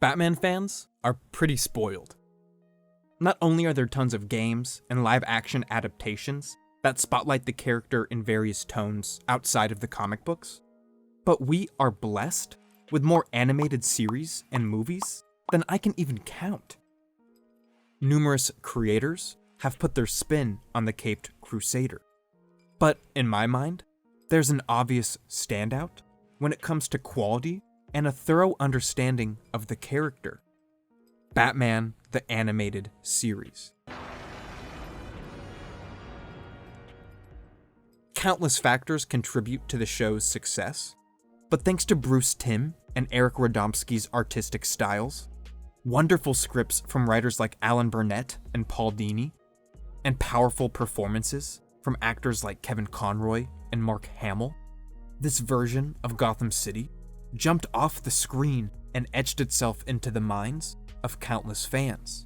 Batman fans are pretty spoiled. Not only are there tons of games and live-action adaptations that spotlight the character in various tones outside of the comic books, but we are blessed with more animated series and movies than I can even count. Numerous creators have put their spin on the Caped Crusader, but in my mind, there's an obvious standout when it comes to quality and a thorough understanding of the character: Batman the Animated Series. Countless factors contribute to the show's success, but thanks to Timm and Eric Radomski's artistic styles, wonderful scripts from writers like Alan Burnett and Paul Dini, and powerful performances from actors like Kevin Conroy and Mark Hamill, this version of Gotham City jumped off the screen and etched itself into the minds of countless fans.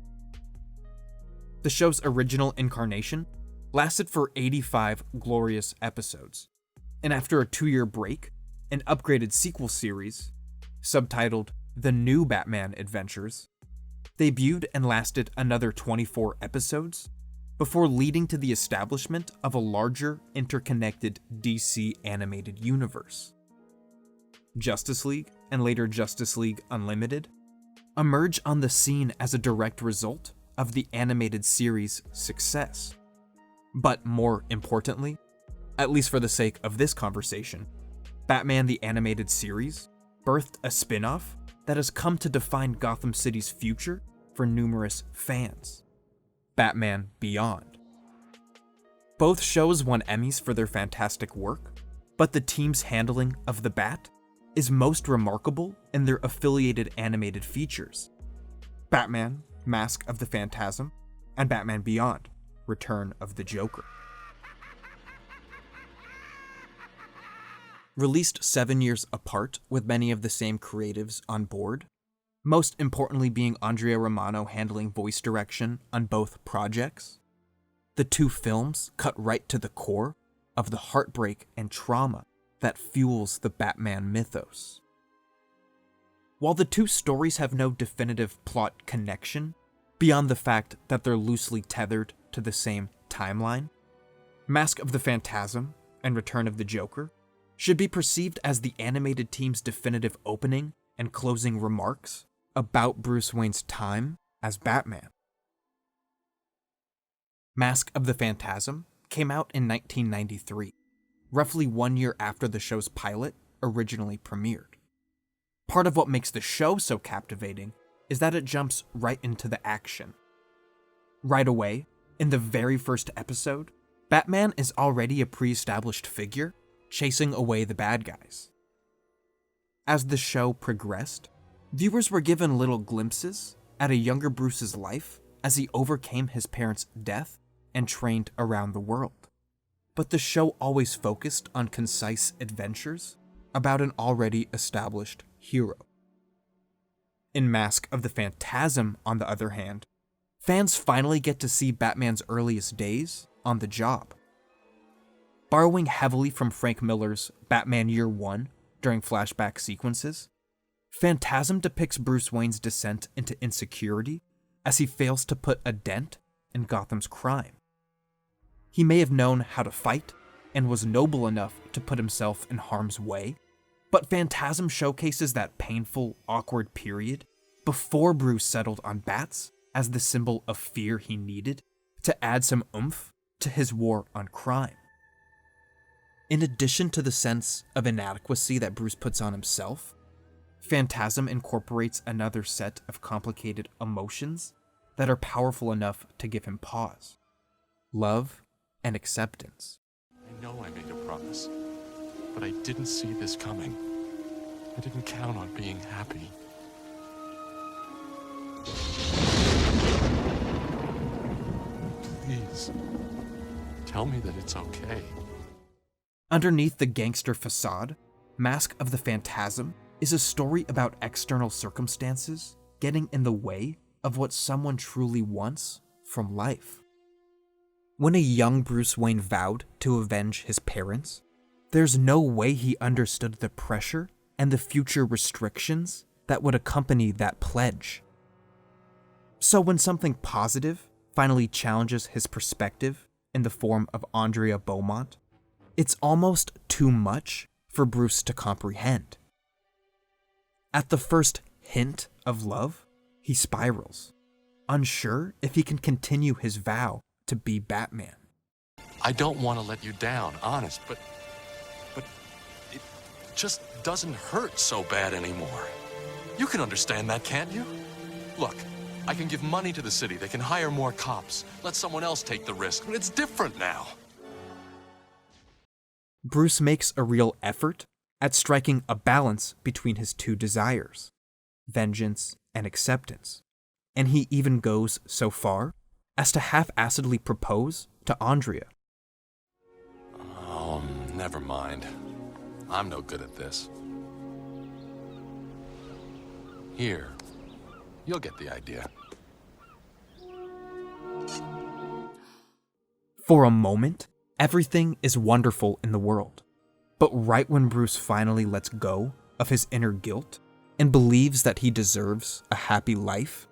The show's original incarnation lasted for 85 glorious episodes, and after a 2-year break, an upgraded sequel series, subtitled The New Batman Adventures, debuted and lasted another 24 episodes before leading to the establishment of a larger, interconnected DC animated universe. Justice League, and later Justice League Unlimited, emerge on the scene as a direct result of the animated series' success. But more importantly, at least for the sake of this conversation, Batman the Animated Series birthed a spin-off that has come to define Gotham City's future for numerous fans: Batman Beyond. Both shows won Emmys for their fantastic work, but the team's handling of the Bat is most remarkable in their affiliated animated features: Batman, Mask of the Phantasm, and Batman Beyond, Return of the Joker. Released 7 years apart with many of the same creatives on board, most importantly being Andrea Romano handling voice direction on both projects, the two films cut right to the core of the heartbreak and trauma that fuels the Batman mythos. While the two stories have no definitive plot connection, beyond the fact that they're loosely tethered to the same timeline, Mask of the Phantasm and Return of the Joker should be perceived as the animated team's definitive opening and closing remarks about Bruce Wayne's time as Batman. Mask of the Phantasm came out in 1993, roughly 1 year after the show's pilot originally premiered. Part of what makes the show so captivating is that it jumps right into the action. Right away, in the very first episode, Batman is already a pre-established figure, chasing away the bad guys. As the show progressed, viewers were given little glimpses at a younger Bruce's life as he overcame his parents' death and trained around the world. But the show always focused on concise adventures about an already established hero. In Mask of the Phantasm, on the other hand, fans finally get to see Batman's earliest days on the job. Borrowing heavily from Frank Miller's Batman Year One during flashback sequences, Phantasm depicts Bruce Wayne's descent into insecurity as he fails to put a dent in Gotham's crime. He may have known how to fight and was noble enough to put himself in harm's way, but Phantasm showcases that painful, awkward period before Bruce settled on bats as the symbol of fear he needed to add some oomph to his war on crime. In addition to the sense of inadequacy that Bruce puts on himself, Phantasm incorporates another set of complicated emotions that are powerful enough to give him pause: love and acceptance. I know I made a promise, but I didn't see this coming. I didn't count on being happy. Please, tell me that it's okay. Underneath the gangster facade, Mask of the Phantasm is a story about external circumstances getting in the way of what someone truly wants from life. When a young Bruce Wayne vowed to avenge his parents, there's no way he understood the pressure and the future restrictions that would accompany that pledge. So when something positive finally challenges his perspective in the form of Andrea Beaumont, it's almost too much for Bruce to comprehend. At the first hint of love, he spirals, unsure if he can continue his vow to be Batman. I don't want to let you down, honest, but it just doesn't hurt so bad anymore. You can understand that, can't you? Look, I can give money to the city, they can hire more cops, let someone else take the risk, but it's different now. Bruce makes a real effort at striking a balance between his two desires, vengeance and acceptance, and he even goes so far as to half-assedly propose to Andrea. Oh, never mind. I'm no good at this. Here, you'll get the idea. For a moment, everything is wonderful in the world. But right when Bruce finally lets go of his inner guilt and believes that he deserves a happy life,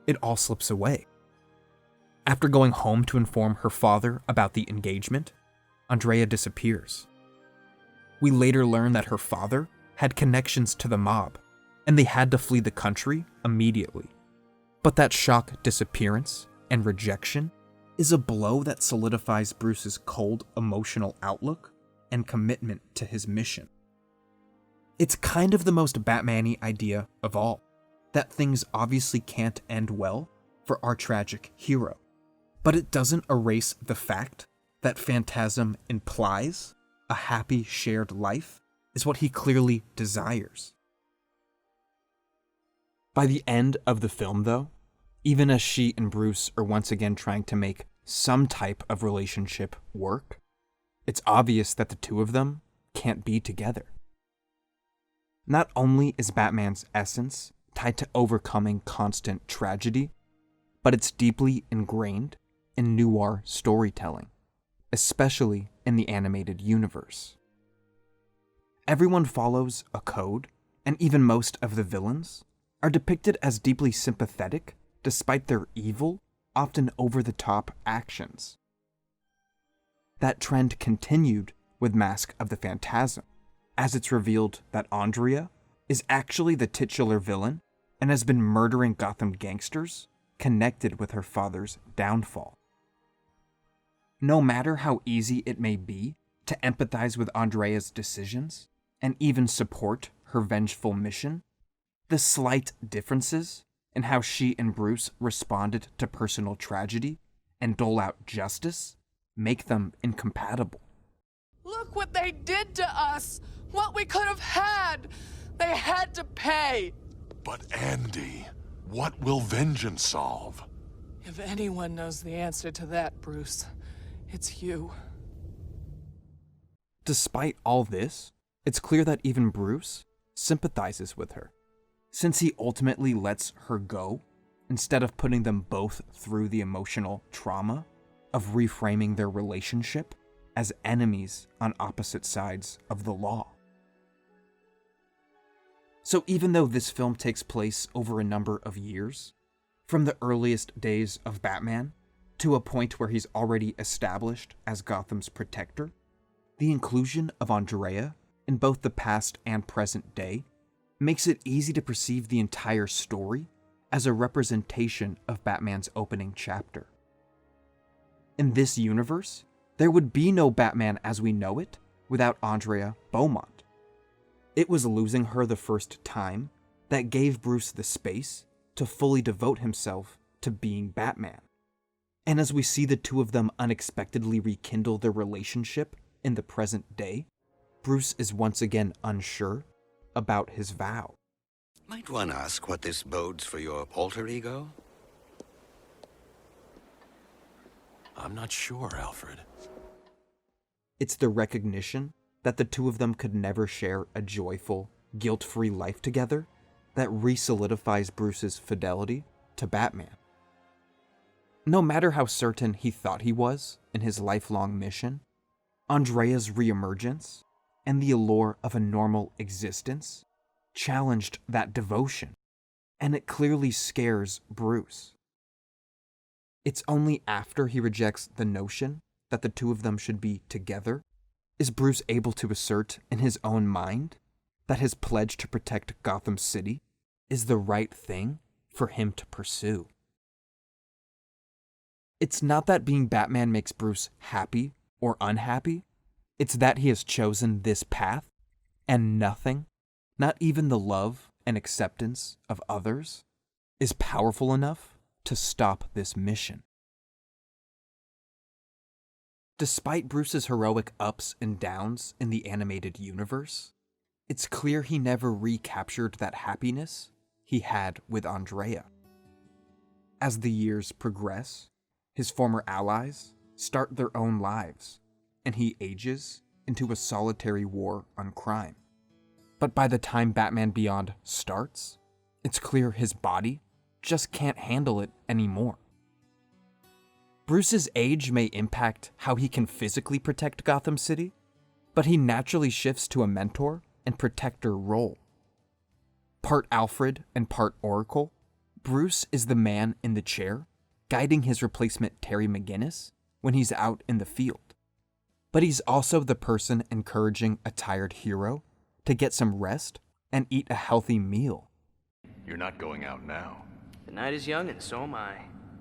it all slips away. After going home to inform her father about the engagement, Andrea disappears. We later learn that her father had connections to the mob, and they had to flee the country immediately. But that shock disappearance and rejection is a blow that solidifies Bruce's cold emotional outlook and commitment to his mission. It's kind of the most Batman-y idea of all, that things obviously can't end well for our tragic hero. But it doesn't erase the fact that Phantasm implies a happy shared life is what he clearly desires. By the end of the film, though, even as she and Bruce are once again trying to make some type of relationship work, it's obvious that the two of them can't be together. Not only is Batman's essence tied to overcoming constant tragedy, but it's deeply ingrained in noir storytelling, especially in the animated universe. Everyone follows a code, and even most of the villains are depicted as deeply sympathetic despite their evil, often over-the-top actions. That trend continued with Mask of the Phantasm, as it's revealed that Andrea is actually the titular villain and has been murdering Gotham gangsters connected with her father's downfall. No matter how easy it may be to empathize with Andrea's decisions and even support her vengeful mission, the slight differences in how she and Bruce responded to personal tragedy and dole out justice make them incompatible. Look what they did to us! What we could have had! They had to pay! But Andy, what will vengeance solve? If anyone knows the answer to that, Bruce, it's you. Despite all this, it's clear that even Bruce sympathizes with her, since he ultimately lets her go instead of putting them both through the emotional trauma of reframing their relationship as enemies on opposite sides of the law. So even though this film takes place over a number of years, from the earliest days of Batman to a point where he's already established as Gotham's protector, the inclusion of Andrea in both the past and present day makes it easy to perceive the entire story as a representation of Batman's opening chapter. In this universe, there would be no Batman as we know it without Andrea Beaumont. It was losing her the first time that gave Bruce the space to fully devote himself to being Batman. And as we see the two of them unexpectedly rekindle their relationship in the present day, Bruce is once again unsure about his vow. Might one ask what this bodes for your alter ego? I'm not sure, Alfred. It's the recognition that the two of them could never share a joyful, guilt-free life together that re-solidifies Bruce's fidelity to Batman. No matter how certain he thought he was in his lifelong mission, Andrea's reemergence and the allure of a normal existence challenged that devotion, and it clearly scares Bruce. It's only after he rejects the notion that the two of them should be together is Bruce able to assert in his own mind that his pledge to protect Gotham City is the right thing for him to pursue. It's not that being Batman makes Bruce happy or unhappy, it's that he has chosen this path, and nothing, not even the love and acceptance of others, is powerful enough to stop this mission. Despite Bruce's heroic ups and downs in the animated universe, it's clear he never recaptured that happiness he had with Andrea. As the years progress, his former allies start their own lives, and he ages into a solitary war on crime. But by the time Batman Beyond starts, it's clear his body just can't handle it anymore. Bruce's age may impact how he can physically protect Gotham City, but he naturally shifts to a mentor and protector role. Part Alfred and part Oracle, Bruce is the man in the chair, guiding his replacement Terry McGinnis when he's out in the field. But he's also the person encouraging a tired hero to get some rest and eat a healthy meal. You're not going out now. The night is young and so am I.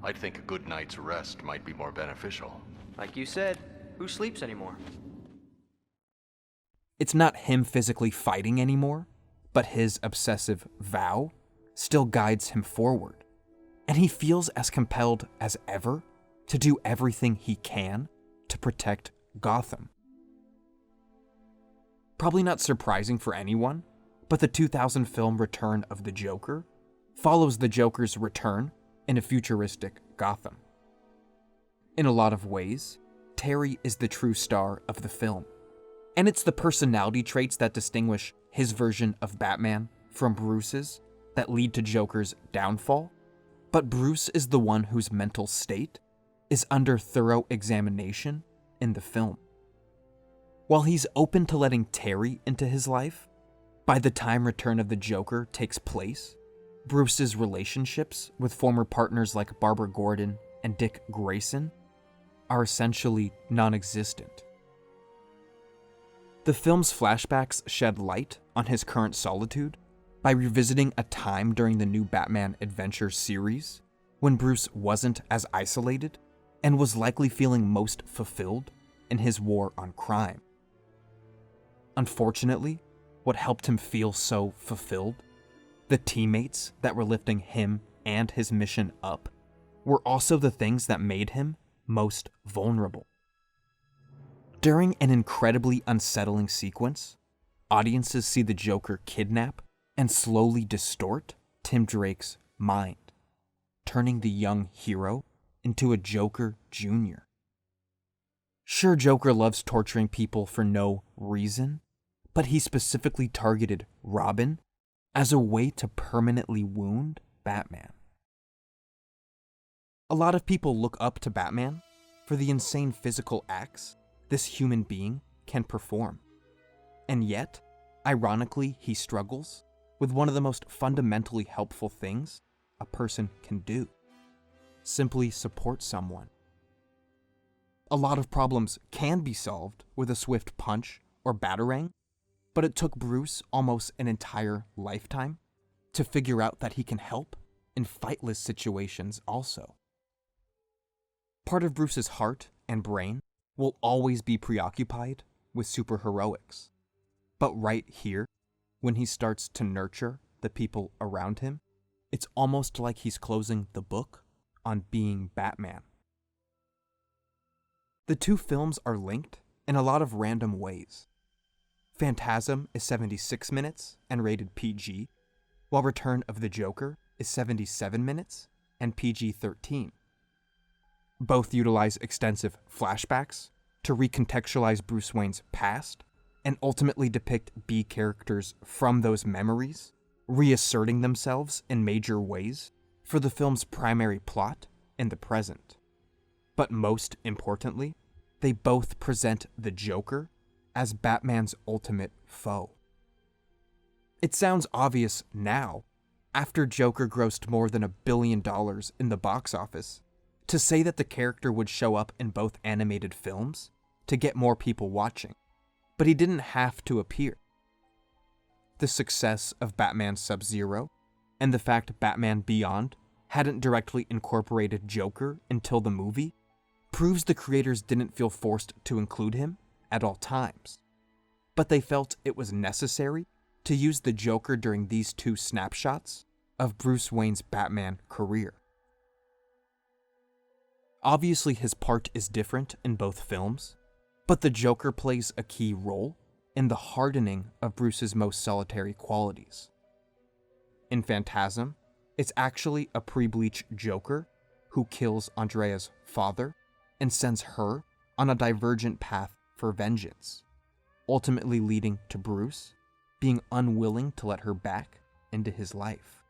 I'd think a good night's rest might be more beneficial. Like you said, who sleeps anymore? It's not him physically fighting anymore, but his obsessive vow still guides him forward. And he feels as compelled as ever to do everything he can to protect Gotham. Probably not surprising for anyone, but the 2000 film Return of the Joker follows the Joker's return in a futuristic Gotham. In a lot of ways, Terry is the true star of the film, and it's the personality traits that distinguish his version of Batman from Bruce's that lead to Joker's downfall, but Bruce is the one whose mental state is under thorough examination in the film. While he's open to letting Terry into his life, by the time Return of the Joker takes place, Bruce's relationships with former partners like Barbara Gordon and Dick Grayson are essentially non-existent. The film's flashbacks shed light on his current solitude by revisiting a time during the new Batman Adventure series when Bruce wasn't as isolated and was likely feeling most fulfilled in his war on crime. Unfortunately, what helped him feel so fulfilled, the teammates that were lifting him and his mission up, were also the things that made him most vulnerable. During an incredibly unsettling sequence, audiences see the Joker kidnap and slowly distort Tim Drake's mind, turning the young hero into a Joker Jr. Sure, Joker loves torturing people for no reason, but he specifically targeted Robin as a way to permanently wound Batman. A lot of people look up to Batman for the insane physical acts this human being can perform. And yet, ironically, he struggles with one of the most fundamentally helpful things a person can do: simply support someone. A lot of problems can be solved with a swift punch or batarang, but it took Bruce almost an entire lifetime to figure out that he can help in fightless situations also. Part of Bruce's heart and brain will always be preoccupied with superheroics. But right here, when he starts to nurture the people around him, it's almost like he's closing the book on being Batman. The two films are linked in a lot of random ways. Phantasm is 76 minutes and rated PG, while Return of the Joker is 77 minutes and PG-13. Both utilize extensive flashbacks to recontextualize Bruce Wayne's past and ultimately depict B characters from those memories, reasserting themselves in major ways for the film's primary plot in the present. But most importantly, they both present the Joker as Batman's ultimate foe. It sounds obvious now, after Joker grossed more than $1 billion in the box office, to say that the character would show up in both animated films to get more people watching, but he didn't have to appear. The success of Batman Sub-Zero, and the fact Batman Beyond hadn't directly incorporated Joker until the movie, proves the creators didn't feel forced to include him at all times, but they felt it was necessary to use the Joker during these 2 snapshots of Bruce Wayne's Batman career. Obviously, his part is different in both films, but the Joker plays a key role in the hardening of Bruce's most solitary qualities. In Phantasm, it's actually a pre-bleach Joker who kills Andrea's father and sends her on a divergent path for vengeance, ultimately leading to Bruce being unwilling to let her back into his life.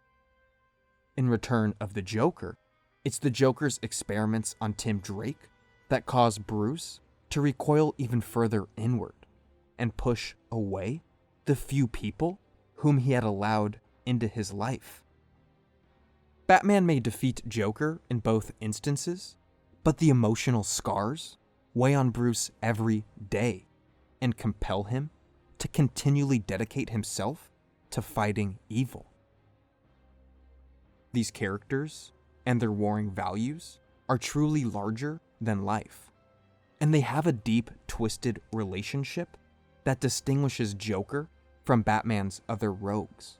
In Return of the Joker, it's the Joker's experiments on Tim Drake that cause Bruce to recoil even further inward and push away the few people whom he had allowed into his life. Batman may defeat Joker in both instances, but the emotional scars weigh on Bruce every day and compel him to continually dedicate himself to fighting evil. These characters and their warring values are truly larger than life, and they have a deep, twisted relationship that distinguishes Joker from Batman's other rogues.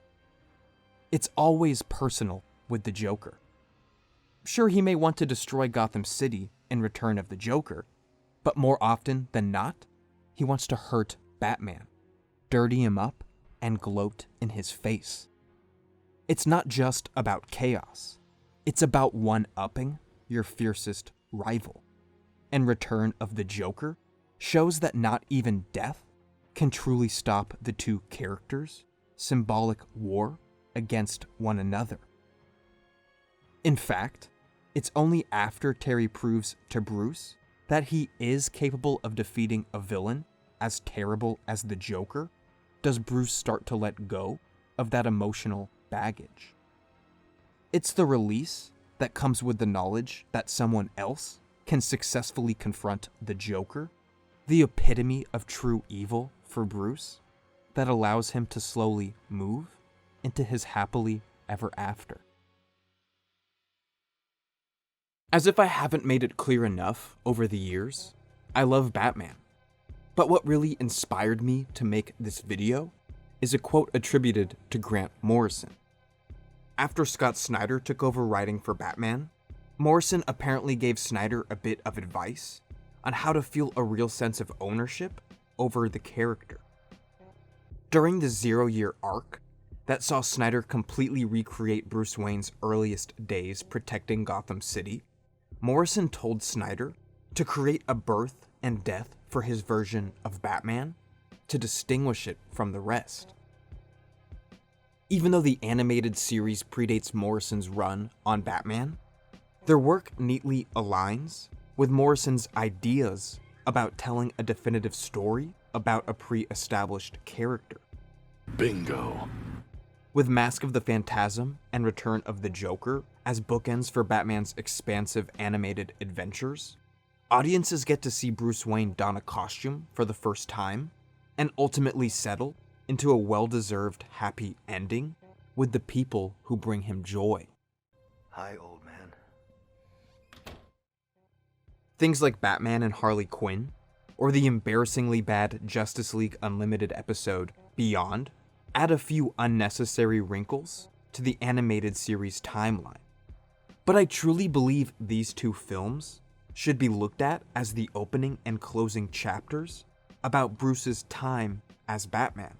It's always personal with the Joker. Sure, he may want to destroy Gotham City in Return of the Joker, but more often than not, he wants to hurt Batman, dirty him up, and gloat in his face. It's not just about chaos. It's about one-upping your fiercest rival. And Return of the Joker shows that not even death can truly stop the 2 characters' symbolic war against one another. In fact, it's only after Terry proves to Bruce that he is capable of defeating a villain as terrible as the Joker does Bruce start to let go of that emotional baggage. It's the release that comes with the knowledge that someone else can successfully confront the Joker, the epitome of true evil for Bruce, that allows him to slowly move into his happily ever after. As if I haven't made it clear enough over the years, I love Batman. But what really inspired me to make this video is a quote attributed to Grant Morrison. After Scott Snyder took over writing for Batman, Morrison apparently gave Snyder a bit of advice on how to feel a real sense of ownership over the character. During the 0-year arc that saw Snyder completely recreate Bruce Wayne's earliest days protecting Gotham City, Morrison told Snyder to create a birth and death for his version of Batman to distinguish it from the rest. Even though the animated series predates Morrison's run on Batman, their work neatly aligns with Morrison's ideas about telling a definitive story about a pre-established character. Bingo. With Mask of the Phantasm and Return of the Joker as bookends for Batman's expansive animated adventures, audiences get to see Bruce Wayne don a costume for the first time and ultimately settle into a well-deserved happy ending with the people who bring him joy. Hi, old man. Things like Batman and Harley Quinn, or the embarrassingly bad Justice League Unlimited episode Beyond, add a few unnecessary wrinkles to the animated series timeline. But I truly believe these 2 films should be looked at as the opening and closing chapters about Bruce's time as Batman.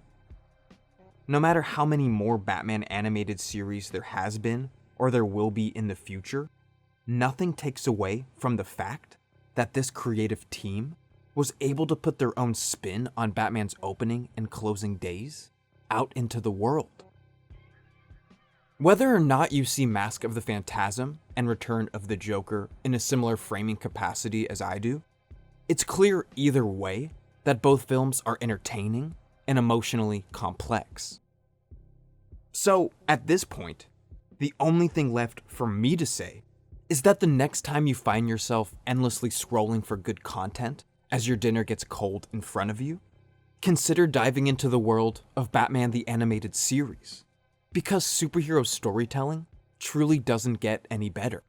No matter how many more Batman animated series there has been or there will be in the future, nothing takes away from the fact that this creative team was able to put their own spin on Batman's opening and closing days out into the world. Whether or not you see Mask of the Phantasm and Return of the Joker in a similar framing capacity as I do, it's clear either way that both films are entertaining and emotionally complex. So, at this point, the only thing left for me to say is that the next time you find yourself endlessly scrolling for good content as your dinner gets cold in front of you, consider diving into the world of Batman the Animated Series, because superhero storytelling truly doesn't get any better.